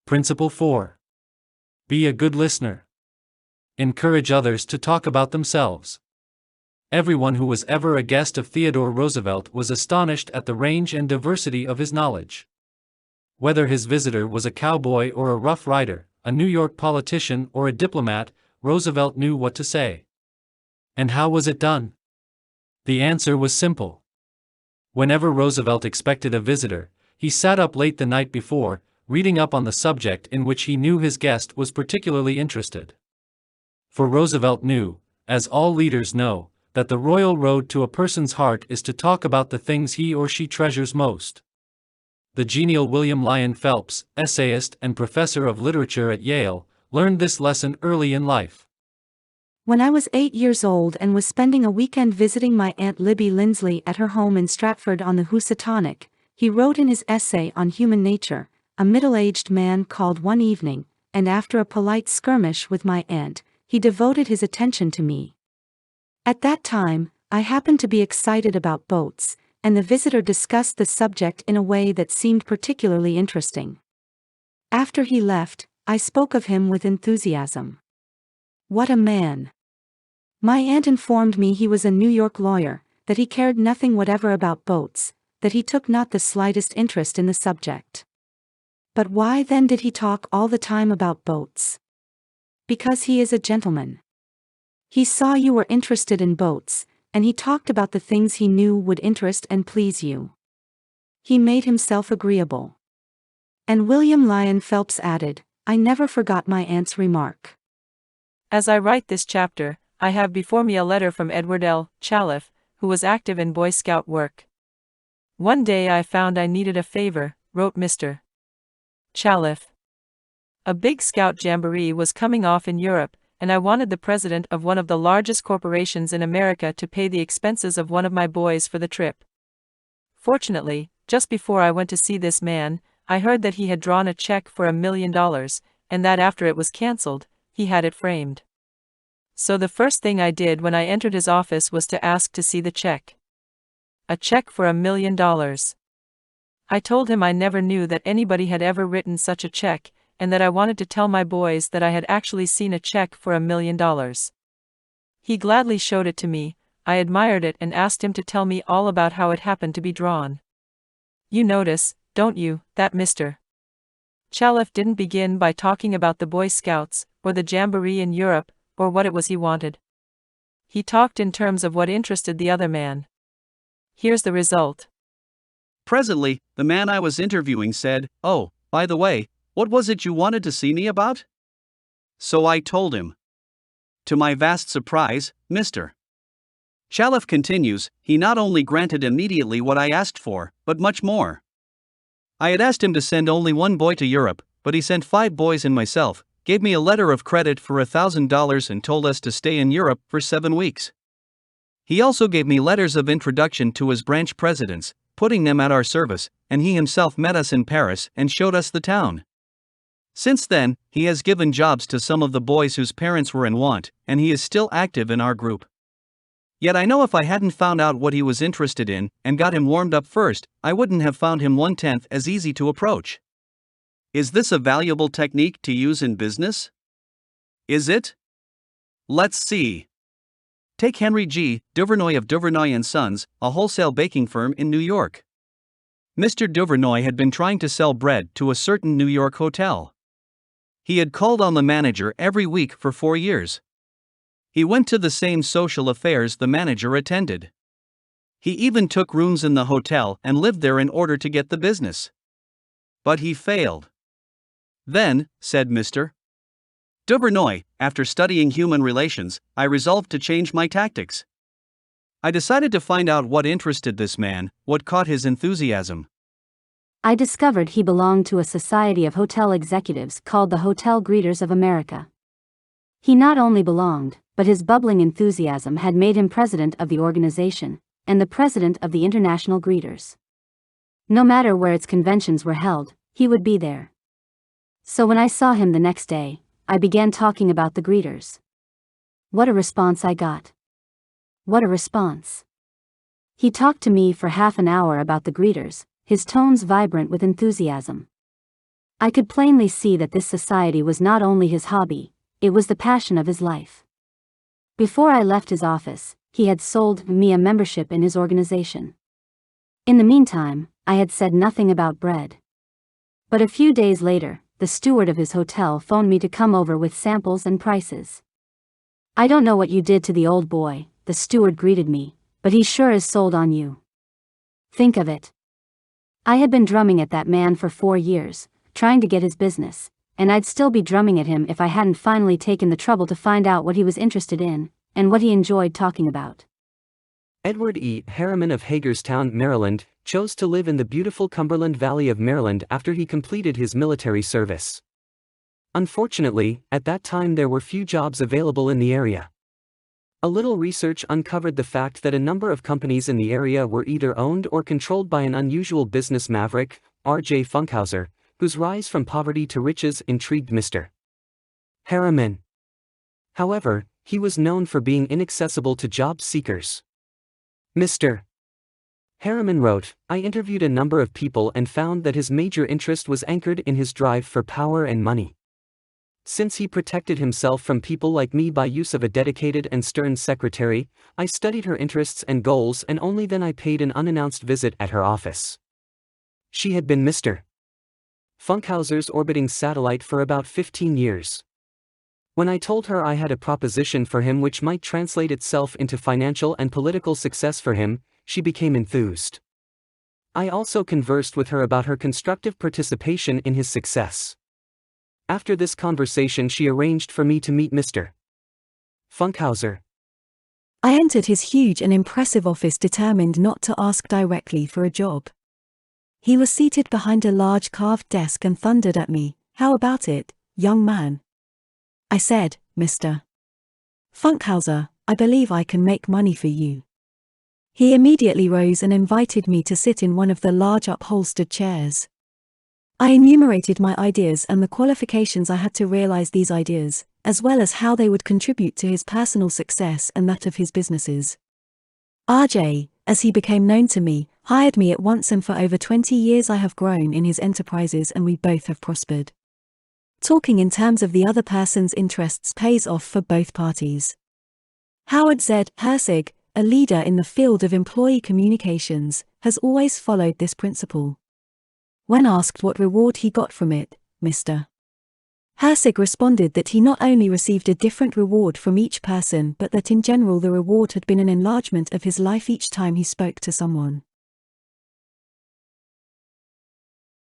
Principle 4. Be a good listener. Encourage others to talk about themselves. Everyone who was ever a guest of Theodore Roosevelt was astonished at the range and diversity of his knowledge. Whether his visitor was a cowboy or a rough rider, a New York politician or a diplomat, Roosevelt knew what to say. And how was it done? The answer was simple. Whenever Roosevelt expected a visitor, he sat up late the night before, reading up on the subject in which he knew his guest was particularly interested. For Roosevelt knew, as all leaders know, that the royal road to a person's heart is to talk about the things he or she treasures most. The genial William Lyon Phelps, essayist and professor of literature at Yale, learned this lesson early in life. When I was 8 years old and was spending a weekend visiting my Aunt Libby Lindsley at her home in Stratford-on-the-Housatonic, he wrote in his essay on human nature, "A middle-aged man called one evening, and after a polite skirmish with my aunt, he devoted his attention to me. At that time, I happened to be excited about boats, and the visitor discussed the subject in a way that seemed particularly interesting. After he left, I spoke of him with enthusiasm. What a man! My aunt informed me he was a New York lawyer, that he cared nothing whatever about boats, that he took not the slightest interest in the subject. But why then did he talk all the time about boats? Because he is a gentleman. He saw you were interested in boats, and he talked about the things he knew would interest and please you. He made himself agreeable." And William Lyon Phelps added, "I never forgot my aunt's remark." As I write this chapter, I have before me a letter from Edward L. Chalif, who was active in Boy Scout work. "One day I found I needed a favor," wrote Mr. Chalif. "A big scout jamboree was coming off in Europe, and I wanted the president of one of the largest corporations in America to pay the expenses of one of my boys for the trip. Fortunately, just before I went to see this man, I heard that he had drawn a check for $1 million, and that after it was canceled, he had it framed. So the first thing I did when I entered his office was to ask to see the check. A check for $1 million. I told him I never knew that anybody had ever written such a check, and that I wanted to tell my boys that I had actually seen a check for $1 million. He gladly showed it to me. I admired it and asked him to tell me all about how it happened to be drawn. You notice, don't you, that Mr. Chalif didn't begin by talking about the Boy Scouts, or the jamboree in Europe, or what it was he wanted. He talked in terms of what interested the other man. Here's the result. Presently, the man I was interviewing said, 'Oh, by the way, what was it you wanted to see me about?' So I told him. To my vast surprise, Mr. Chalif continues, he not only granted immediately what I asked for, but much more. I had asked him to send only one boy to Europe, but he sent 5 boys and myself, gave me a letter of credit for $1,000 and told us to stay in Europe for 7 weeks. He also gave me letters of introduction to his branch presidents, putting them at our service, and he himself met us in Paris and showed us the town. Since then, he has given jobs to some of the boys whose parents were in want, and he is still active in our group. Yet I know if I hadn't found out what he was interested in, and got him warmed up first, I wouldn't have found him 1/10 as easy to approach. Is this a valuable technique to use in business? Is it? Let's see. Take Henry G. Duvernoy of Duvernoy & Sons, a wholesale baking firm in New York. Mr. Duvernoy had been trying to sell bread to a certain New York hotel. He had called on the manager every week for 4 years. He went to the same social affairs the manager attended. He even took rooms in the hotel and lived there in order to get the business. But he failed. Then, said Mr. Duvernoy, after studying human relations, I resolved to change my tactics. I decided to find out what interested this man, what caught his enthusiasm. I discovered he belonged to a society of hotel executives called the Hotel Greeters of America. He not only belonged, but his bubbling enthusiasm had made him president of the organization, and the president of the International Greeters. No matter where its conventions were held, he would be there. So when I saw him the next day, I began talking about the greeters. What a response I got. What a response. He talked to me for half an hour about the greeters, his tones vibrant with enthusiasm. I could plainly see that this society was not only his hobby, it was the passion of his life. Before I left his office, he had sold me a membership in his organization. In the meantime, I had said nothing about bread. But a few days later, the steward of his hotel phoned me to come over with samples and prices. "I don't know what you did to the old boy," the steward greeted me, "but he sure is sold on you. Think of it. I had been drumming at that man for 4 years, trying to get his business, and I'd still be drumming at him if I hadn't finally taken the trouble to find out what he was interested in, and what he enjoyed talking about." Edward E. Harriman of Hagerstown, Maryland, chose to live in the beautiful Cumberland Valley of Maryland after he completed his military service. Unfortunately, at that time there were few jobs available in the area. A little research uncovered the fact that a number of companies in the area were either owned or controlled by an unusual business maverick, R.J. Funkhauser, whose rise from poverty to riches intrigued Mr. Harriman. However, he was known for being inaccessible to job seekers. Mr. Harriman wrote, "I interviewed a number of people and found that his major interest was anchored in his drive for power and money. Since he protected himself from people like me by use of a dedicated and stern secretary, I studied her interests and goals, and only then I paid an unannounced visit at her office." She had been Mr. Funkhauser's orbiting satellite for about 15 years. When I told her I had a proposition for him which might translate itself into financial and political success for him, she became enthused. I also conversed with her about her constructive participation in his success. After this conversation, she arranged for me to meet Mr. Funkhauser. I entered his huge and impressive office determined not to ask directly for a job. He was seated behind a large carved desk and thundered at me, "How about it, young man?" I said, "Mr. Funkhauser, I believe I can make money for you." He immediately rose and invited me to sit in one of the large upholstered chairs. I enumerated my ideas and the qualifications I had to realize these ideas, as well as how they would contribute to his personal success and that of his businesses. RJ, as he became known to me, hired me at once, and for over 20 years I have grown in his enterprises and we both have prospered. Talking in terms of the other person's interests pays off for both parties. Howard Z. Herzig, a leader in the field of employee communications, has always followed this principle. When asked what reward he got from it, Mr. Herzig responded that he not only received a different reward from each person, but that in general the reward had been an enlargement of his life each time he spoke to someone.